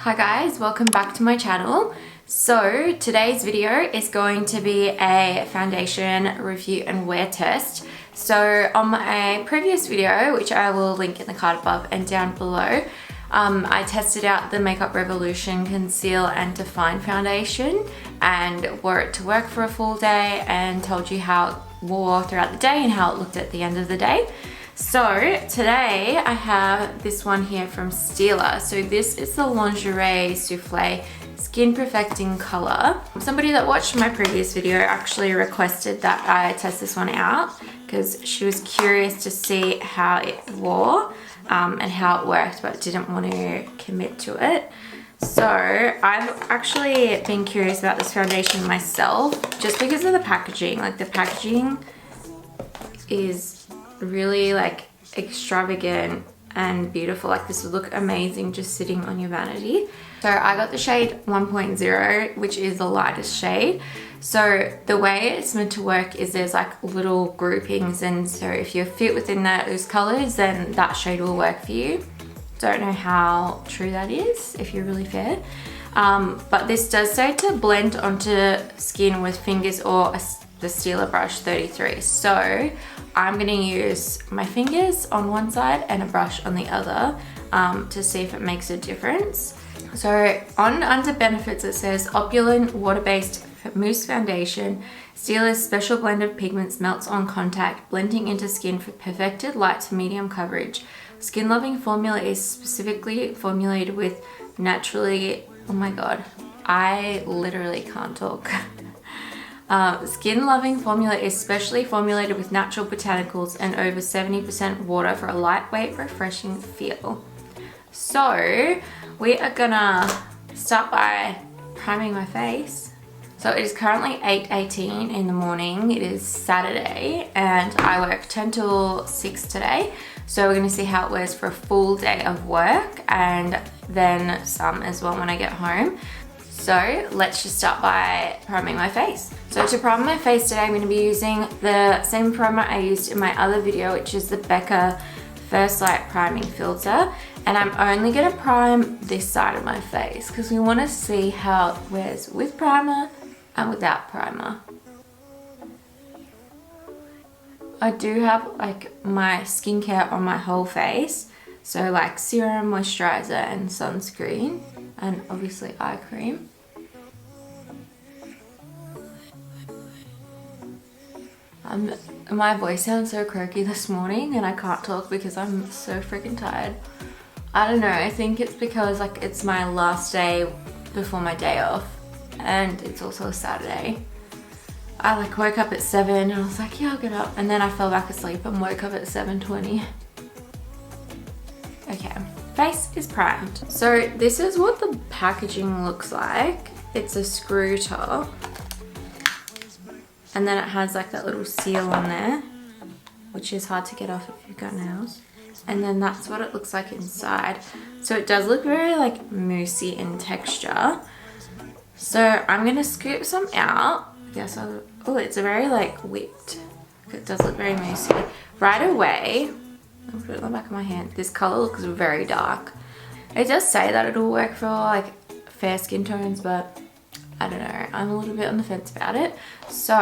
Hi guys, welcome back to my channel. So today's video is going to be a foundation review and wear test. So on my previous video, which I will link in the card above and down below, I tested out the Makeup Revolution Conceal and Define foundation and wore it to work for a full day and told you how it wore throughout the day and how it looked at the end of the day. So today I have this one here from STILA. So this is the Lingerie Soufflé Skin Perfecting Color. Somebody that watched my previous video actually requested that I test this one out because she was curious to see how it wore and how it worked, but didn't want to commit to it. So I've actually been curious about this foundation myself just because of the packaging. Like the packaging is really like extravagant and beautiful. Like this would look amazing just sitting on your vanity. So I got the shade 1.0, which is the lightest shade. So the way it's meant to work is there's like little groupings, and so if you fit within those colors, then that shade will work for you. Don't know how true that is, if you're really fair. But this does say to blend onto skin with fingers or the STILA brush 33. So I'm gonna use my fingers on one side and a brush on the other to see if it makes a difference. So under benefits it says opulent water-based mousse foundation. STILA's special blend of pigments melts on contact, blending into skin for perfected light to medium coverage. Skin loving formula is specifically formulated with naturally, oh my god, I literally can't talk. Skin loving formula is specially formulated with natural botanicals and over 70% water for a lightweight, refreshing feel. So we are gonna start by priming my face. So it is currently 8:18 in the morning. It is Saturday and I work 10 till 6 today. So we're gonna see how it wears for a full day of work and then some as well when I get home. So let's just start by priming my face. So to prime my face today, I'm going to be using the same primer I used in my other video, which is the Becca First Light Priming Filter. And I'm only going to prime this side of my face because we want to see how it wears with primer and without primer. I do have like my skincare on my whole face. So like serum, moisturizer and sunscreen. And obviously eye cream. My voice sounds so croaky this morning and I can't talk because I'm so freaking tired. I don't know, I think it's because like it's my last day before my day off and it's also a Saturday. I like woke up at 7 and I was like, yeah, I'll get up, and then I fell back asleep and woke up at 7:20. Okay. Face is primed. So this is what the packaging looks like. It's a screw top. And then it has like that little seal on there, which is hard to get off if you've got nails. And then that's what it looks like inside. So it does look very like moussey in texture. So I'm gonna scoop some out. Yes, oh, it's a very like whipped. It does look very moussey. Right away, I'll put it on the back of my hand. This color looks very dark. It does say that it'll work for like fair skin tones, but I don't know. I'm a little bit on the fence about it. So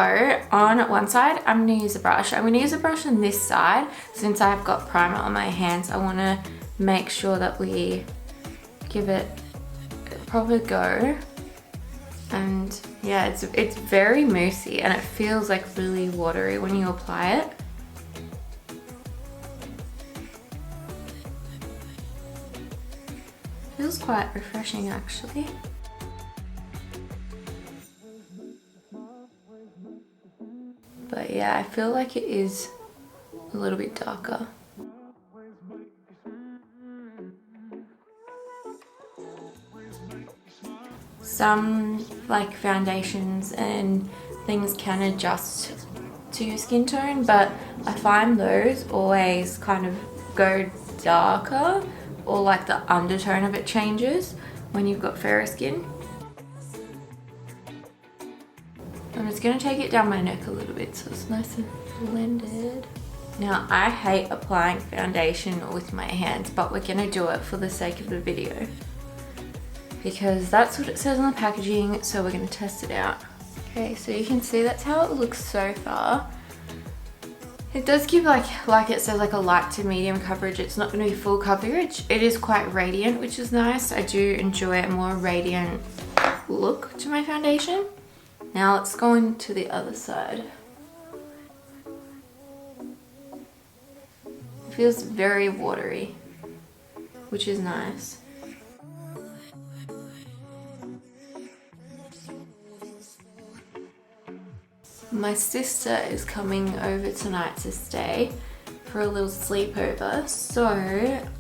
on one side, I'm gonna use a brush. I'm gonna use a brush on this side. Since I've got primer on my hands, I wanna make sure that we give it a proper go. And yeah, it's very moussey and it feels like really watery when you apply it. Feels quite refreshing actually. But yeah, I feel like it is a little bit darker. Some like foundations and things can adjust to your skin tone, but I find those always kind of go darker, or like the undertone of it changes when you've got fairer skin. I'm just gonna take it down my neck a little bit so it's nice and blended. Now I hate applying foundation with my hands, but we're gonna do it for the sake of the video. because that's what it says on the packaging, so we're gonna test it out. Okay, so you can see that's how it looks so far. It does give like it says, like a light to medium coverage. It's not going to be full coverage. It is quite radiant, which is nice. I do enjoy a more radiant look to my foundation. Now let's go into the other side. It feels very watery, which is nice. My sister is coming over tonight to stay for a little sleepover, so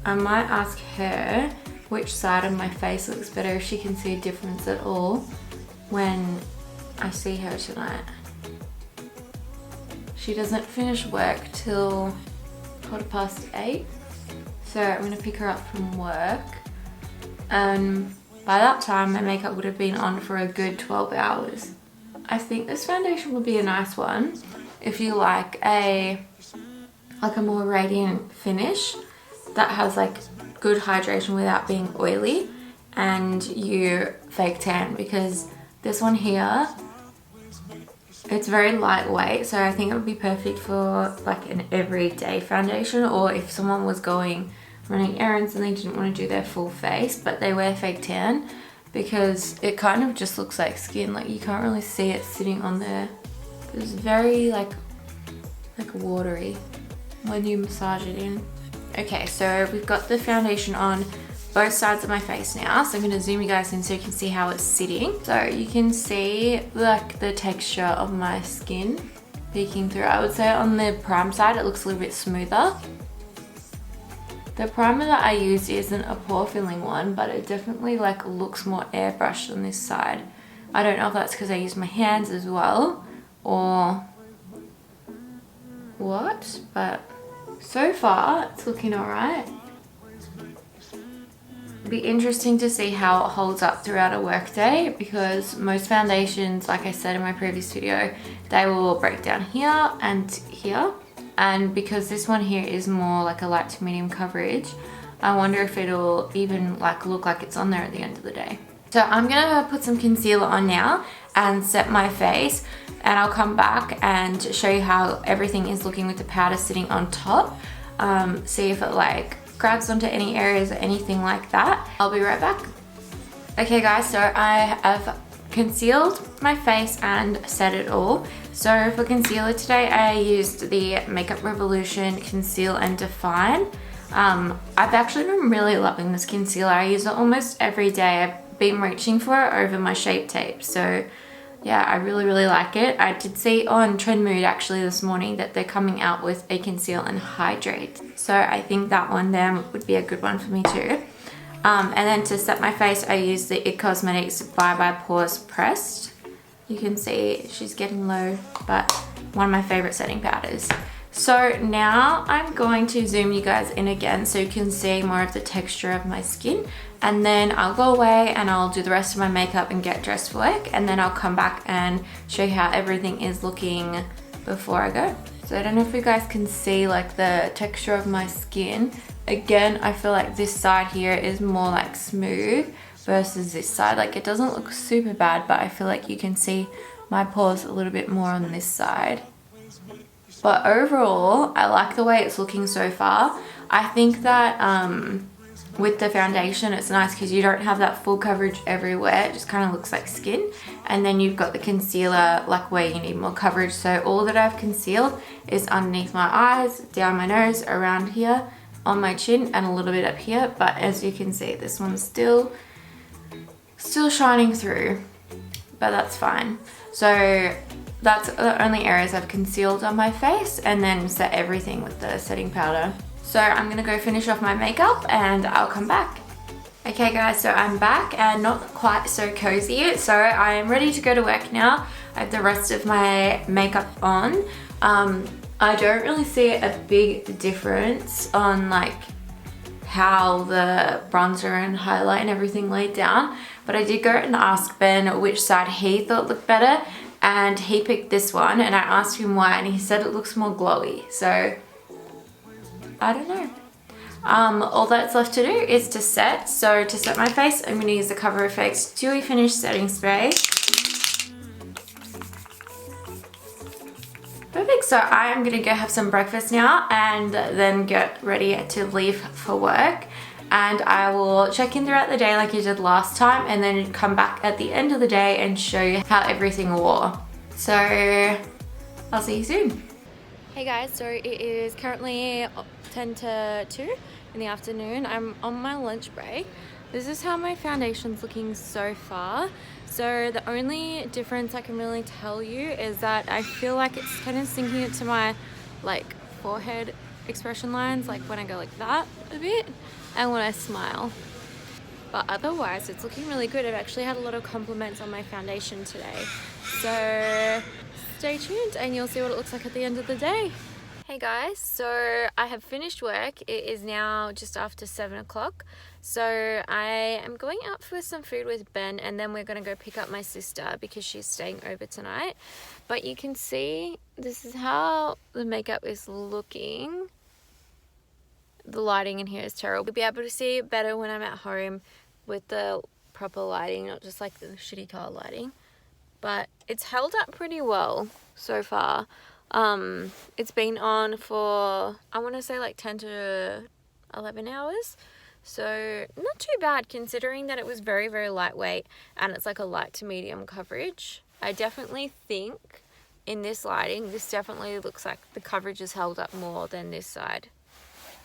I might ask her which side of my face looks better, if she can see a difference at all when I see her tonight. She doesn't finish work till 8:15, so I'm gonna pick her up from work, and by that time my makeup would have been on for a good 12 hours. I think this foundation would be a nice one if you like a more radiant finish that has like good hydration without being oily, and you fake tan, because this one here, it's very lightweight, so I think it would be perfect for like an everyday foundation, or if someone was running errands and they didn't want to do their full face but they wear fake tan, because it kind of just looks like skin, like you can't really see it sitting on there. It's very like watery when you massage it in. Okay, so we've got the foundation on both sides of my face now, so I'm going to zoom you guys in so you can see how it's sitting. So you can see like the texture of my skin peeking through. I would say on the prime side it looks a little bit smoother. The primer that I used isn't a pore filling one, but it definitely like looks more airbrushed on this side. I don't know if that's because I used my hands as well or what, but so far it's looking alright. It'll be interesting to see how it holds up throughout a work day, because most foundations, like I said in my previous video, they will break down here and here. And because this one here is more like a light to medium coverage, I wonder if it'll even like look like it's on there at the end of the day. So I'm gonna put some concealer on now and set my face, and I'll come back and show you how everything is looking with the powder sitting on top. See if it like grabs onto any areas or anything like that. I'll be right back. Okay guys, so I have concealed my face and set it all. So for concealer today, I used the Makeup Revolution Conceal and Define. I've actually been really loving this concealer. I use it almost every day. I've been reaching for it over my Shape Tape. So yeah, I really like it. I did see on Trend Mood actually this morning that they're coming out with a Conceal and Hydrate. So I think that one there would be a good one for me too. And then to set my face, I used the IT Cosmetics by Pores Pressed. You can see she's getting low, but one of my favorite setting powders. So now I'm going to zoom you guys in again so you can see more of the texture of my skin, and then I'll go away and I'll do the rest of my makeup and get dressed for work, and then I'll come back and show you how everything is looking before I go. So I don't know if you guys can see like the texture of my skin. Again, I feel like this side here is more like smooth versus this side. Like it doesn't look super bad, but I feel like you can see my pores a little bit more on this side. But overall, I like the way it's looking so far. I think that with the foundation, it's nice because you don't have that full coverage everywhere. It just kind of looks like skin. And then you've got the concealer like where you need more coverage. So all that I've concealed is underneath my eyes, down my nose, around here, on my chin, and a little bit up here. But as you can see, this one's still shining through, but that's fine. So that's the only areas I've concealed on my face, and then set everything with the setting powder. So I'm gonna go finish off my makeup and I'll come back. Okay guys, so I'm back and not quite so cozy. So I am ready to go to work now. I have the rest of my makeup on. I don't really see a big difference on like how the bronzer and highlight and everything laid down, but I did go and ask Ben which side he thought looked better, and he picked this one, and I asked him why, and he said it looks more glowy. So I don't know. All that's left to do is to set. So to set my face, I'm going to use the Cover FX Dewy Finish Setting Spray. Perfect, so I am gonna go have some breakfast now and then get ready to leave for work. And I will check in throughout the day like I did last time, and then come back at the end of the day and show you how everything wore. So I'll see you soon. Hey guys, so it is currently 10 to 2 in the afternoon. I'm on my lunch break. This is how my foundation's looking so far. So the only difference I can really tell you is that I feel like it's kind of sinking into my like forehead expression lines, like when I go like that a bit and when I smile. But otherwise it's looking really good. I've actually had a lot of compliments on my foundation today. So stay tuned and you'll see what it looks like at the end of the day. Hey guys, so I have finished work. It is now just after 7 o'clock. So I am going out for some food with Ben, and then we're going to go pick up my sister because she's staying over tonight. But you can see this is how the makeup is looking. The lighting in here is terrible. You'll be able to see it better when I'm at home with the proper lighting, not just like the shitty car lighting. But it's held up pretty well so far. It's been on for, I want to say like 10 to 11 hours. So not too bad considering that it was very, very lightweight and it's like a light to medium coverage. I definitely think in this lighting, this definitely looks like the coverage is held up more than this side.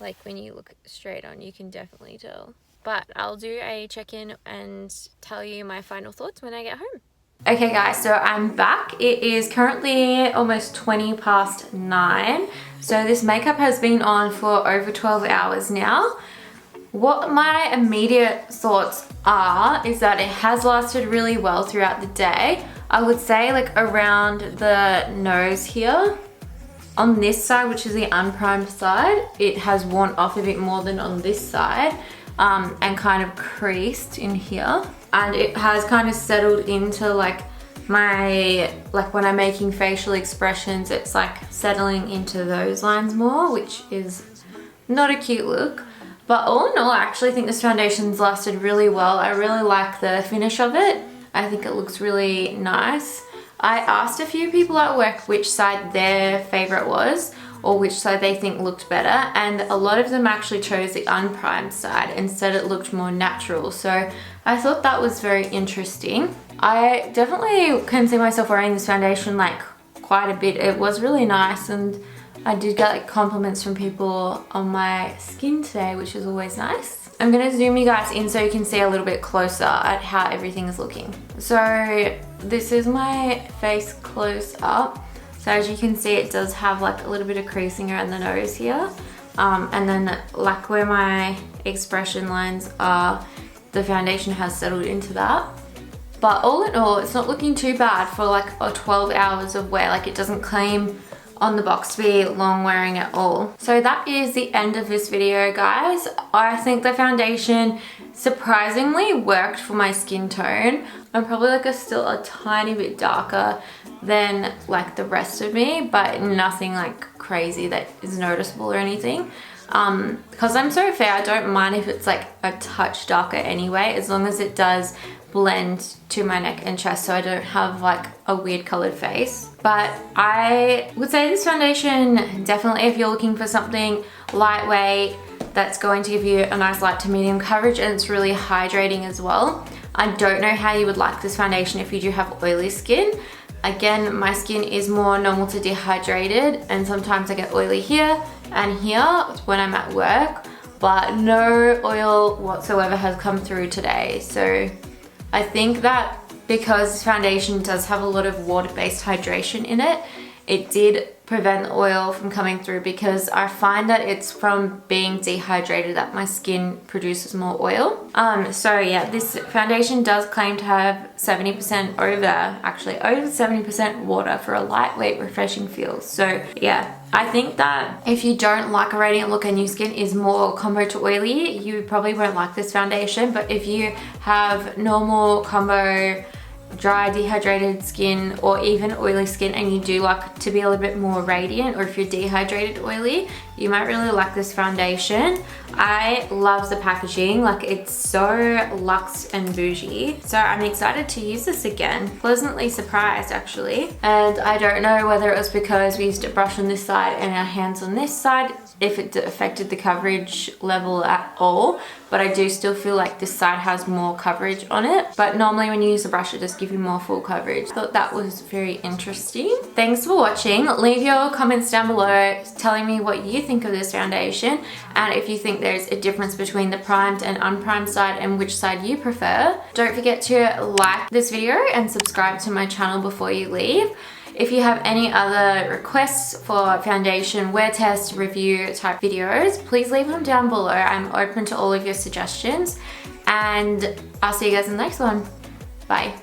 Like when you look straight on, you can definitely tell. But I'll do a check-in and tell you my final thoughts when I get home. Okay guys, so I'm back. It is currently almost 20 past 9. So this makeup has been on for over 12 hours now. What my immediate thoughts are is that it has lasted really well throughout the day. I would say like around the nose here. On this side, which is the unprimed side, it has worn off a bit more than on this side. And kind of creased in here, and it has kind of settled into like my, like when I'm making facial expressions, it's like settling into those lines more, which is not a cute look. But all in all, I actually think this foundation's lasted really well. I really like the finish of it. I think it looks really nice. I asked a few people at work which side their favorite was, or which side they think looked better, and a lot of them actually chose the unprimed side and said it looked more natural. So I thought that was very interesting. I definitely can see myself wearing this foundation like quite a bit. It was really nice, and I did get like compliments from people on my skin today, which is always nice. I'm gonna zoom you guys in so you can see a little bit closer at how everything is looking. So this is my face close up. So as you can see, it does have like a little bit of creasing around the nose here. And then like where my expression lines are, the foundation has settled into that. But all in all, it's not looking too bad for like a 12 hours of wear. Like it doesn't claim on the box to be long wearing at all. So that is the end of this video, guys. I think the foundation surprisingly worked for my skin tone. I'm probably like still a tiny bit darker than like the rest of me, but nothing like crazy that is noticeable or anything. Because I'm so fair, I don't mind if it's like a touch darker anyway, as long as it does blend to my neck and chest so I don't have like a weird colored face. But I would say this foundation, definitely if you're looking for something lightweight that's going to give you a nice light to medium coverage, and it's really hydrating as well. I don't know how you would like this foundation if you do have oily skin. Again, my skin is more normal to dehydrated, and sometimes I get oily here and here when I'm at work, but no oil whatsoever has come through today. So I think that because this foundation does have a lot of water-based hydration in it, it did prevent the oil from coming through, because I find that it's from being dehydrated that my skin produces more oil. So yeah, this foundation does claim to have 70% over 70% water for a lightweight, refreshing feel. So yeah, I think that if you don't like a radiant look and your skin is more combo to oily, you probably won't like this foundation. But if you have normal combo dry, dehydrated skin or even oily skin and you do like to be a little bit more radiant, or if you're dehydrated oily, you might really like this foundation. I love the packaging, like it's so luxe and bougie. So I'm excited to use this again. Pleasantly surprised actually. And I don't know whether it was because we used a brush on this side and our hands on this side, if it affected the coverage level at all, but I do still feel like this side has more coverage on it. But normally when you use a brush, it just gives you more full coverage. Thought that was very interesting. Thanks for watching. Leave your comments down below telling me what you think of this foundation and if you think there's a difference between the primed and unprimed side and which side you prefer. Don't forget to like this video and subscribe to my channel before you leave. If you have any other requests for foundation wear test review type videos, please leave them down below. I'm open to all of your suggestions and I'll see you guys in the next one. Bye.